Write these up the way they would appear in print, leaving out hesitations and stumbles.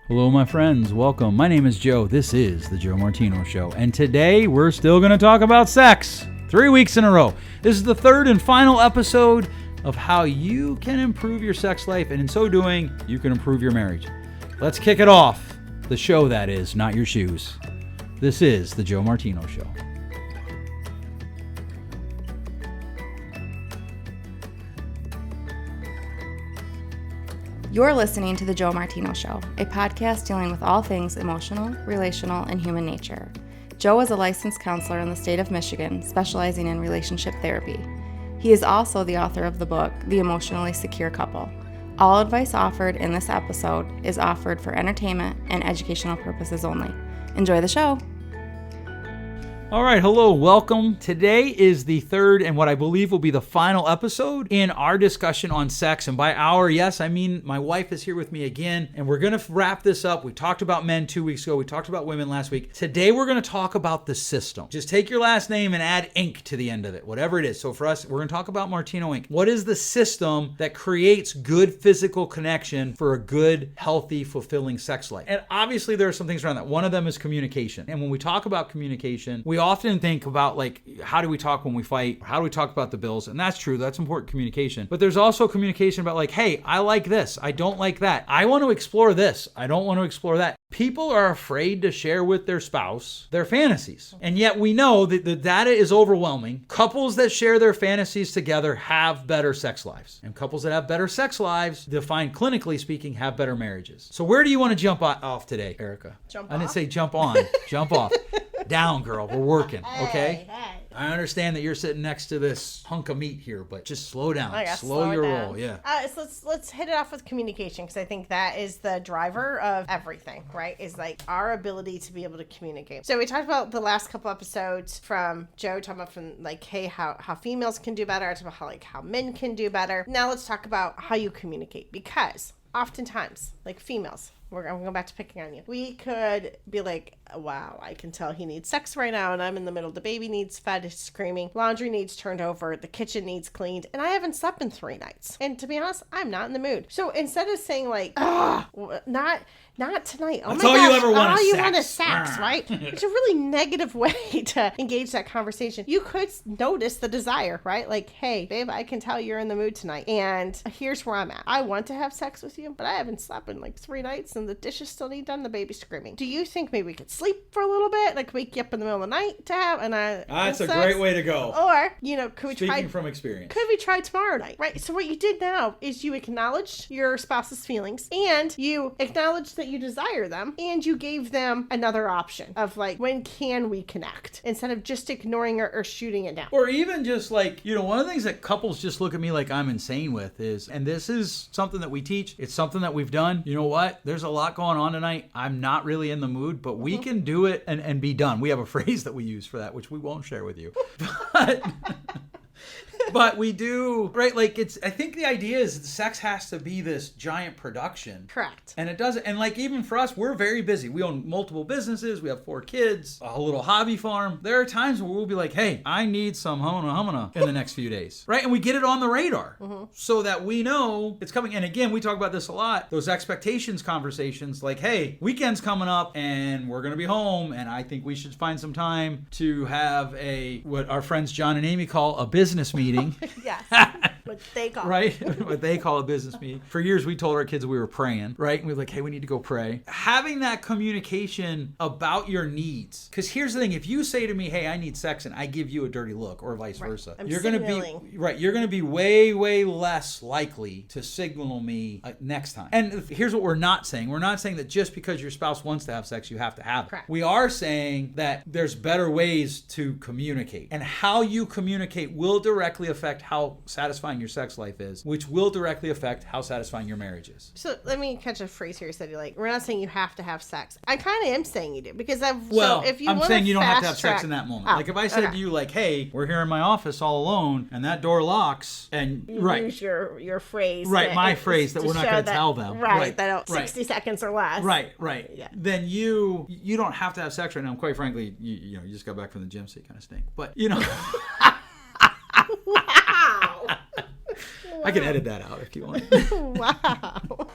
Hello, my friends. Welcome. My name is Joe. This is the Joe Martino Show. And today we're still going to talk about sex. 3 weeks in a row. This is the third and final episode of how you can improve your sex life. And in so doing, you can improve your marriage. Let's kick it off. The show, that is, not your shoes. This is the Joe Martino Show. You're listening to The Joe Martino Show, a podcast dealing with all things emotional, relational, and human nature. Joe is a licensed counselor in the state of Michigan, specializing in relationship therapy. He is also the author of the book, The Emotionally Secure Couple. All advice offered in this episode is offered for entertainment and educational purposes only. Enjoy the show. All right, hello, welcome. Today is the third and what I believe will be the final episode in our discussion on sex. And by our, yes, I mean my wife is here with me again, and we're going to wrap this up. We talked about men 2 weeks ago. We talked about women last week. Today, we're going to talk about the system. Just take your last name and add Inc. to the end of it, whatever it is. So for us, we're going to talk about Martino Inc. What is the system that creates good physical connection for a good, healthy, fulfilling sex life? And obviously, there are some things around that. One of them is communication. And when we talk about communication, we often think about, like, how do we talk when we fight? How do we talk about the bills? And that's true. That's important communication. But there's also communication about, like, hey, I like this. I don't like that. I want to explore this. I don't want to explore that. People are afraid to share with their spouse their fantasies. And yet we know that the data is overwhelming. Couples that share their fantasies together have better sex lives. And couples that have better sex lives, defined clinically speaking, have better marriages. So where do you want to jump off today, Erica? I didn't say jump on. Jump off. Down, girl. We're working, okay? Hey. I understand that you're sitting next to this hunk of meat here, but just slow down. Slow your roll, yeah. So let's hit it off with communication, because I think that is the driver of everything, right? Is like our ability to be able to communicate. So we talked about the last couple episodes from Joe talking about from like, hey, how females can do better. I talked about how men can do better. Now let's talk about how you communicate, because oftentimes, like females, I'm going back to picking on you. We could be like, wow, I can tell he needs sex right now, and I'm in the middle. The baby needs fed, he's screaming. Laundry needs turned over. The kitchen needs cleaned. And I haven't slept in 3 nights. And to be honest, I'm not in the mood. So instead of saying like, not tonight. Oh, that's my all gosh, you ever want. All is you sex. want is sex, right? It's a really negative way to engage that conversation. You could notice the desire, right? Like, hey, babe, I can tell you're in the mood tonight, and here's where I'm at. I want to have sex with you, but I haven't slept in like 3 nights, and the dishes still need done. The baby's screaming. Do you think maybe we could sleep for a little bit, like wake you up in the middle of the night to have? That's a great way to go. Or could we Speaking from experience? Could we try tomorrow night? Right. So what you did now is you acknowledged your spouse's feelings, and you acknowledged that you desire them, and you gave them another option of like, when can we connect, instead of just ignoring or shooting it down. Or even just like, one of the things that couples just look at me like I'm insane with is, and this is something that we teach, it's something that we've done. You know what? There's a lot going on tonight. I'm not really in the mood, but we can do it and be done. We have a phrase that we use for that, which we won't share with you. But we do, right? Like, I think the idea is that sex has to be this giant production. Correct. And it doesn't. And like, even for us, we're very busy. We own multiple businesses. We have 4 kids, a little hobby farm. There are times where we'll be like, hey, I need some humana in the next few days, right? And we get it on the radar so that we know it's coming. And again, we talk about this a lot, those expectations conversations, like, hey, weekend's coming up and we're going to be home, and I think we should find some time to have what our friends John and Amy call a business meeting. Yes. What they call right? What they call a business meeting. For years, we told our kids we were praying, right? And we were like, hey, we need to go pray. Having that communication about your needs. Because here's the thing. If you say to me, hey, I need sex, and I give you a dirty look, or vice versa, you're going to be way, way less likely to signal me next time. And here's what we're not saying. We're not saying that just because your spouse wants to have sex, you have to have it. Correct. We are saying that there's better ways to communicate. And how you communicate will directly affect how satisfying your sex life is, which will directly affect how satisfying your marriage is. So let me catch a phrase here. You said, we're not saying you have to have sex. I kind of am saying you do, because I'm saying you don't have to have sex in that moment. Like if I said to you, like, hey, we're here in my office all alone, and that door locks, and use your phrase, right? My phrase that we're not going to tell them, right? That 60 seconds or less, right. Yeah. Then you don't have to have sex right now. And quite frankly, you just got back from the gym, so you kind of stink. But Wow. I can edit that out if you want. Wow.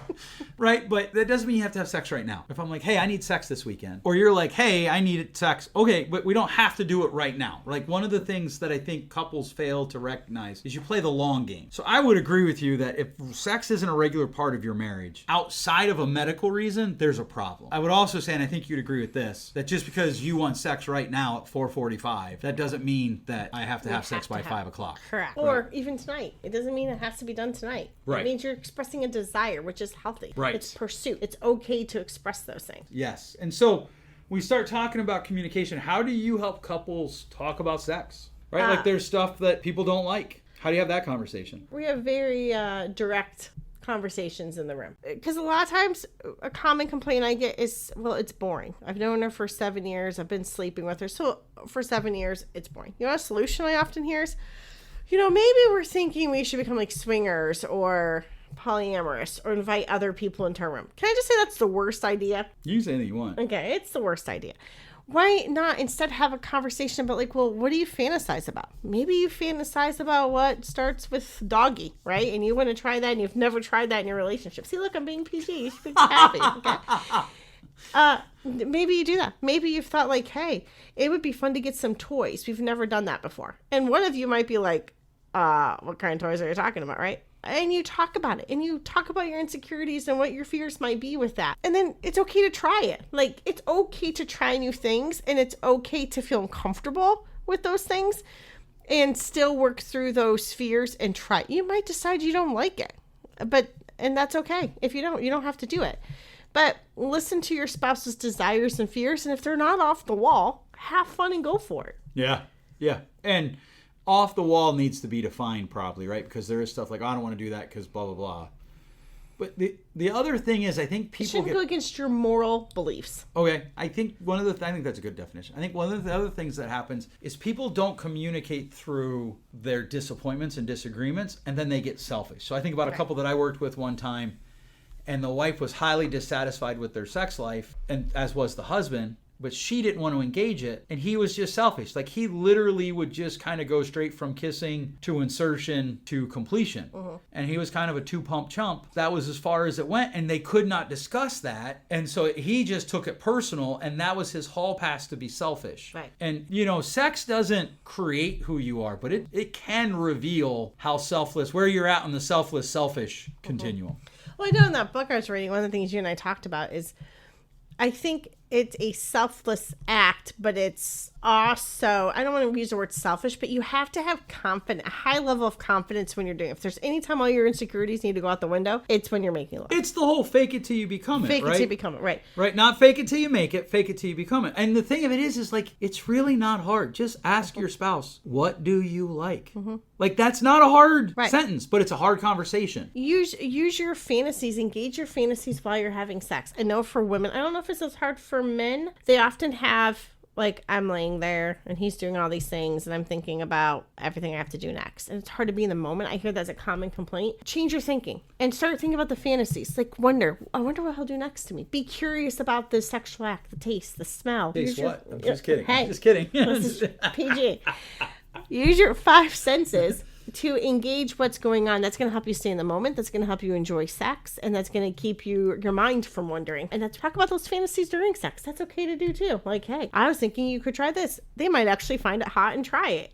Right? But that doesn't mean you have to have sex right now. If I'm like, hey, I need sex this weekend. Or you're like, hey, I need sex. Okay, but we don't have to do it right now. Like, one of the things that I think couples fail to recognize is you play the long game. So I would agree with you that if sex isn't a regular part of your marriage, outside of a medical reason, there's a problem. I would also say, and I think you'd agree with this, that just because you want sex right now at 4:45, that doesn't mean that I have to have sex by 5 o'clock. Correct. Or even tonight. It doesn't mean it has to be done tonight. Right. It means you're expressing a desire, which is healthy. Right. It's pursuit. It's okay to express those things. Yes. And so we start talking about communication. How do you help couples talk about sex? Right? Like, there's stuff that people don't like. How do you have that conversation? We have very direct conversations in the room. Because a lot of times a common complaint I get is, well, it's boring. I've known her for 7 years. I've been sleeping with her. So for 7 years, it's boring. You know, a solution I often hear is, maybe we're thinking we should become like swingers or polyamorous or invite other people into our room. Can I just say that's the worst idea? You can say anything you want. Okay, it's the worst idea. Why not instead have a conversation about like, well, what do you fantasize about? Maybe you fantasize about what starts with doggy, right? And you want to try that and you've never tried that in your relationship. See, look, I'm being PG. You should be happy. Okay? Maybe you do that. Maybe you've thought like, hey, it would be fun to get some toys. We've never done that before. And one of you might be like, what kind of toys are you talking about, right? And you talk about it, and you talk about your insecurities and what your fears might be with that. And then it's okay to try it. Like, it's okay to try new things, and it's okay to feel uncomfortable with those things and still work through those fears and try. You might decide you don't like it, and that's okay. If you don't have to do it. But listen to your spouse's desires and fears, and if they're not off the wall, have fun and go for it. Yeah. And off the wall needs to be defined properly, right? Because there is stuff like, I don't want to do that because blah, blah, blah. But the other thing is, I think people shouldn't go against your moral beliefs. Okay. I think I think that's a good definition. I think one of the other things that happens is people don't communicate through their disappointments and disagreements, and then they get selfish. So I think about a couple that I worked with one time, and the wife was highly dissatisfied with their sex life, and as was the husband. But she didn't want to engage it, and he was just selfish. Like, he literally would just kind of go straight from kissing to insertion to completion. Uh-huh. And he was kind of a two-pump chump. That was as far as it went, and they could not discuss that. And so he just took it personal, and that was his hall pass to be selfish. Right. And, sex doesn't create who you are, but it can reveal how selfless, where you're at on the selfless, selfish continuum. Well, I know in that book I was reading, one of the things you and I talked about is, I think it's a selfless act, but it's also, I don't want to use the word selfish, but you have to have a high level of confidence when you're doing it. If there's any time all your insecurities need to go out the window, it's when you're making love. It's the whole fake it till you become it, right? Fake it till you become it, right. Right, not fake it till you make it, fake it till you become it. And the thing of it is like, it's really not hard. Just ask your spouse, what do you like? Mm-hmm. Like, that's not a hard sentence, but it's a hard conversation. Use your fantasies, engage your fantasies while you're having sex. I know for women, I don't know if it's as hard for men. They often have, like, I'm laying there and he's doing all these things and I'm thinking about everything I have to do next. And it's hard to be in the moment. I hear that's a common complaint. Change your thinking and start thinking about the fantasies. Like, I wonder what he'll do next to me. Be curious about the sexual act, the taste, the smell. Taste what? I'm just kidding. Hey, I'm just kidding. This is PG. Use your 5 senses to engage what's going on. That's going to help you stay in the moment. That's going to help you enjoy sex. And that's going to keep your mind from wandering. And let's talk about those fantasies during sex. That's okay to do too. Like, hey, I was thinking you could try this. They might actually find it hot and try it.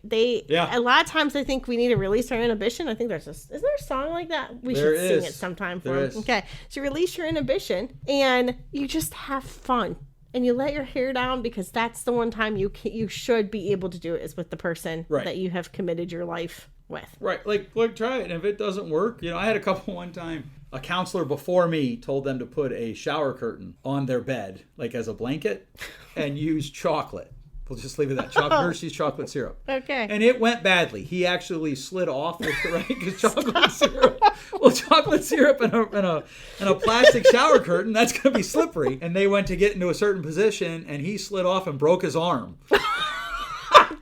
A lot of times I think we need to release our inhibition. I think is there a song like that? We should sing it sometime for them. Okay. So release your inhibition and you just have fun. And you let your hair down because that's the one time you should be able to do it is with the person that you have committed your life with. Right. Like, try it. And if it doesn't work, I had a couple one time. A counselor before me told them to put a shower curtain on their bed, like as a blanket, and use chocolate. We'll just leave it at that. Hershey's chocolate syrup. Okay. And it went badly. He actually slid off with the because chocolate syrup. Well, chocolate syrup and a plastic shower curtain, that's going to be slippery. And they went to get into a certain position, and he slid off and broke his arm.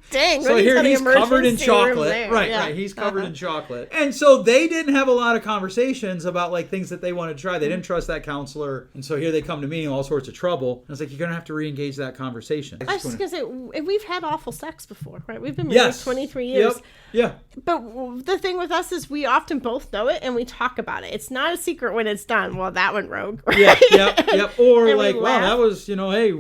Dang. So here he's covered in chocolate. There. Right, yeah. right. He's covered in chocolate. And so they didn't have a lot of conversations about like things that they wanted to try. They didn't trust that counselor. And so here they come to me in all sorts of trouble. And I was like, you're going to have to re-engage that conversation. I was just going to say, we've had awful sex before, right? We've been married 23 years. Yep. Yeah. But the thing with us is we often both know it and we talk about it. It's not a secret when it's done. Well, that went rogue. Right? Yep. Or And like, we wow, laugh. that was, hey,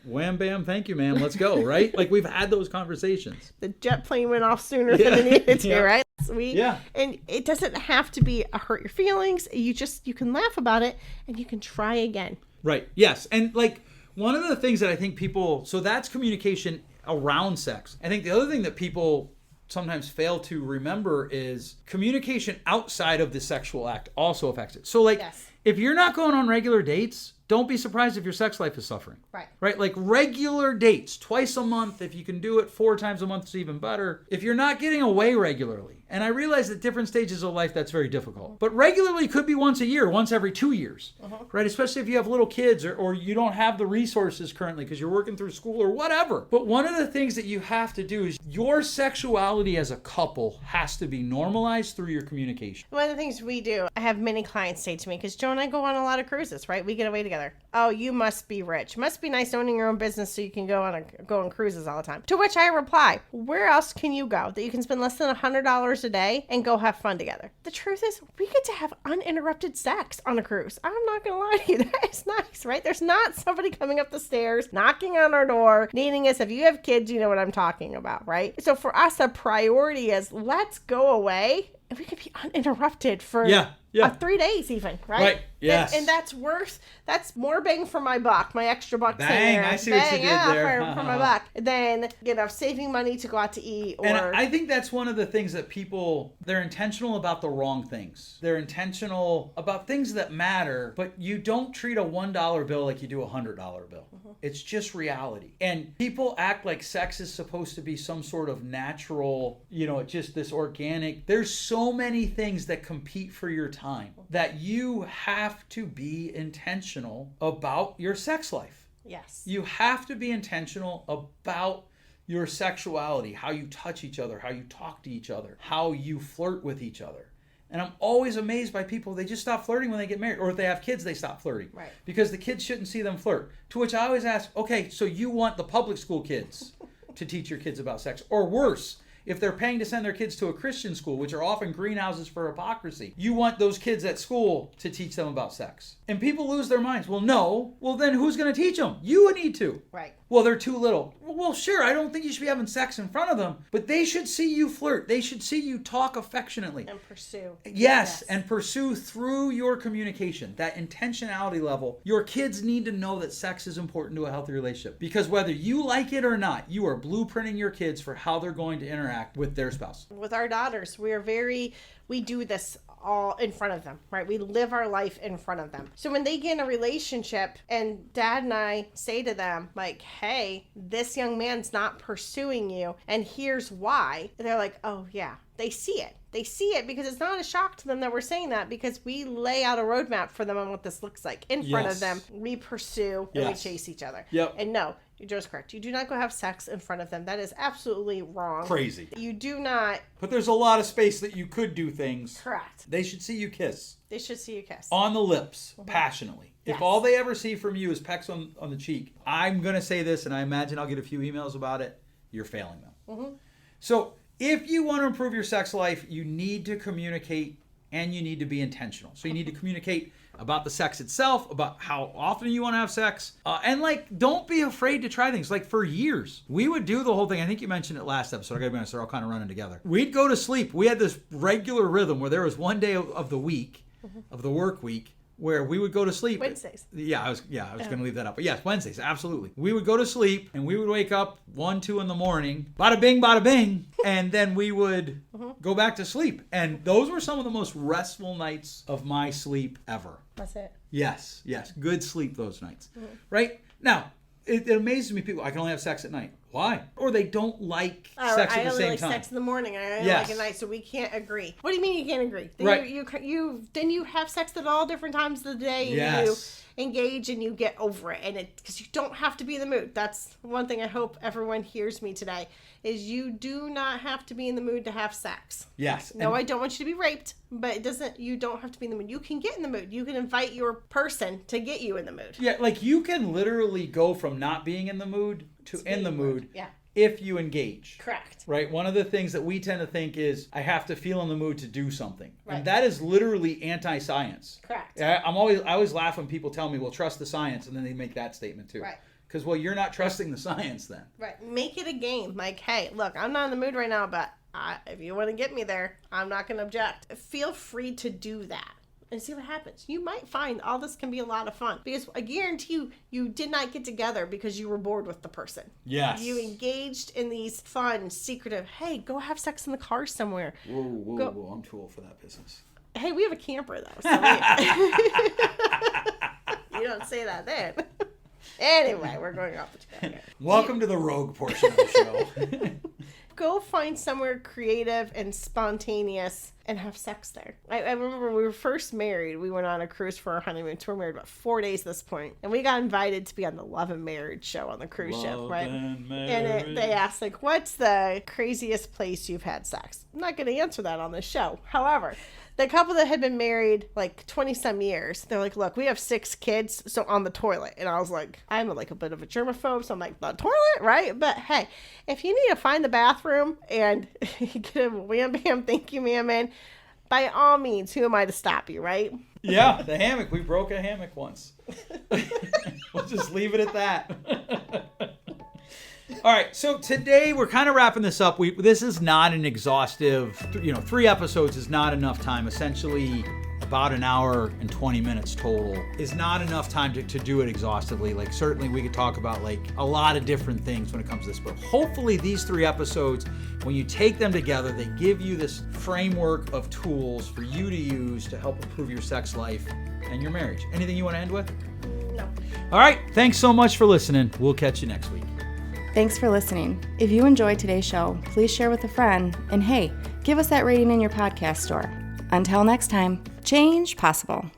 wham, bam, thank you, ma'am. Let's go, right? Like we've had those conversations. The jet plane went off sooner than it needed to, Yeah. right? Yeah. And it doesn't have to be a hurt your feelings. You can laugh about it and you can try again. Right. Yes. And like one of the things that I think so that's communication around sex. I think the other thing that people sometimes fail to remember is communication outside of the sexual act also affects it. So like Yes. if you're not going on regular dates, don't be surprised if your sex life is suffering. Right. Right? Like regular dates, twice a month. If you can do it 4 times a month, it's even better. If you're not getting away regularly, and I realize at different stages of life that's very difficult, but regularly could be once a year, once every 2 years, right? Especially if you have little kids or you don't have the resources currently because you're working through school or whatever. But one of the things that you have to do is your sexuality as a couple has to be normalized through your communication. One of the things we do, I have many clients say to me, because Joe and I go on a lot of cruises, right? We get away together. Oh, you must be rich. Must be nice owning your own business so you can go on cruises all the time. To which I reply, where else can you go that you can spend less than $100 a day and go have fun together? The truth is, we get to have uninterrupted sex on a cruise. I'm not going to lie to you. That is nice, right? There's not somebody coming up the stairs, knocking on our door, needing us. If you have kids, you know what I'm talking about, right? So for us, a priority is let's go away and we can be uninterrupted for 3 days even, right? Right. Yes. And that's more bang for my buck, my extra bucks in Bang, there. I see what you did there. For my buck. Than, saving money to go out to eat or... And I think that's one of the things that they're intentional about the wrong things. They're intentional about things that matter, but you don't treat a $1 bill like you do a $100 bill. It's just reality. And people act like sex is supposed to be some sort of natural, just this organic. There's so many things that compete for your time that you have to be intentional about your sex life. Yes. You have to be intentional about your sexuality, how you touch each other, how you talk to each other, how you flirt with each other. And I'm always amazed by people, they just stop flirting when they get married. Or if they have kids, they stop flirting. Right. Because the kids shouldn't see them flirt. To which I always ask, okay, so you want the public school kids to teach your kids about sex? Or worse, if they're paying to send their kids to a Christian school, which are often greenhouses for hypocrisy, you want those kids at school to teach them about sex. And people lose their minds. Well, no. Well, then who's going to teach them? You would need to. Right. Well, they're too little. Well, sure, I don't think you should be having sex in front of them, but they should see you flirt. They should see you talk affectionately. And pursue. Yes, and pursue through your communication, that intentionality level. Your kids need to know that sex is important to a healthy relationship, because whether you like it or not, you are blueprinting your kids for how they're going to interact with their spouse. With our daughters, we do this all in front of them, right? We live our life in front of them. So when they get in a relationship and dad and I say to them, like, hey, this young man's not pursuing you and here's why, they're like, oh yeah, they see it. They see it because it's not a shock to them that we're saying that, because we lay out a roadmap for them on what this looks like in front of them. We pursue and we chase each other. Yep. And no, Joe's correct. You do not go have sex in front of them. That is absolutely wrong. Crazy. You do not. But there's a lot of space that you could do things. Correct. They should see you kiss. They should see you kiss. On the lips, passionately. Yes. If all they ever see from you is pecks on the cheek, I'm going to say this, and I imagine I'll get a few emails about it, you're failing them. So if you want to improve your sex life, you need to communicate and you need to be intentional. So you need to communicate about the sex itself, about how often you want to have sex, and don't be afraid to try things. Like for years, we would do the whole thing. I think you mentioned it last episode. I gotta be honest, they're all kind of running together. We'd go to sleep. We had this regular rhythm where there was one day of the week, of the work week, where we would go to sleep. Wednesdays. I was going to leave that up. But yes, Wednesdays, absolutely. We would go to sleep and we would wake up 1, 2 in the morning, bada bing, and then we would go back to sleep. And those were some of the most restful nights of my sleep ever. That's it. Yes. Good sleep those nights. Right? Now, it amazes me, people, I can only have sex at night. Right. Why? Or they don't like sex at the same time. I only like sex in the morning. I only Yes. like at night, so we can't agree. What do you mean you can't agree? Then Right. you have sex at all different times of the day. And Yes. you engage and you get over it, and because you don't have to be in the mood. That's one thing I hope everyone hears me today is you do not have to be in the mood to have sex. Yes. No, I don't want you to be raped, but you don't have to be in the mood. You can get in the mood. You can invite your person to get you in the mood. Yeah, like you can literally go from not being in the mood to in the mood Yeah. if you engage. Correct. Right? One of the things that we tend to think is, I have to feel in the mood to do something. Right. And that is literally anti-science. Correct. I always laugh when people tell me, well, trust the science, and then they make that statement too. Right. Because, well, you're not trusting the science then. Right. Make it a game. Like, hey, look, I'm not in the mood right now, but if you want to get me there, I'm not going to object. Feel free to do that and see what happens. You might find all this can be a lot of fun. Because I guarantee you did not get together because you were bored with the person. Yes. You engaged in these fun, secretive, hey, go have sex in the car somewhere. Whoa, I'm too old for that business. Hey, we have a camper, though. So you don't say that then. Anyway, we're going off the track here. Welcome to the rogue portion of the show. Go find somewhere creative and spontaneous and have sex there. I remember when we were first married, we went on a cruise for our honeymoon. So we're married about 4 days at this point. And we got invited to be on the Love and Marriage show on the cruise ship, right? And they asked, like, what's the craziest place you've had sex? I'm not going to answer that on this show. However, the couple that had been married like 20 some years, they're like, look, we have 6 kids, so on the toilet. And I was like, I'm like a bit of a germaphobe, so I'm like, the toilet, right? But hey, if you need to find the bathroom and get a wham bam, thank you, ma'am, man, by all means, who am I to stop you, right? Yeah, the hammock. We broke a hammock once. We'll just leave it at that. All right, so today we're kind of wrapping this up. This is not an exhaustive, 3 episodes is not enough time. Essentially, about an hour and 20 minutes total is not enough time to do it exhaustively. Like, certainly we could talk about like a lot of different things when it comes to this, but hopefully these 3 episodes, when you take them together, they give you this framework of tools for you to use to help improve your sex life and your marriage. Anything you want to end with? No. All right, thanks so much for listening. We'll catch you next week. Thanks for listening. If you enjoyed today's show, please share with a friend. And hey, give us that rating in your podcast store. Until next time, change possible.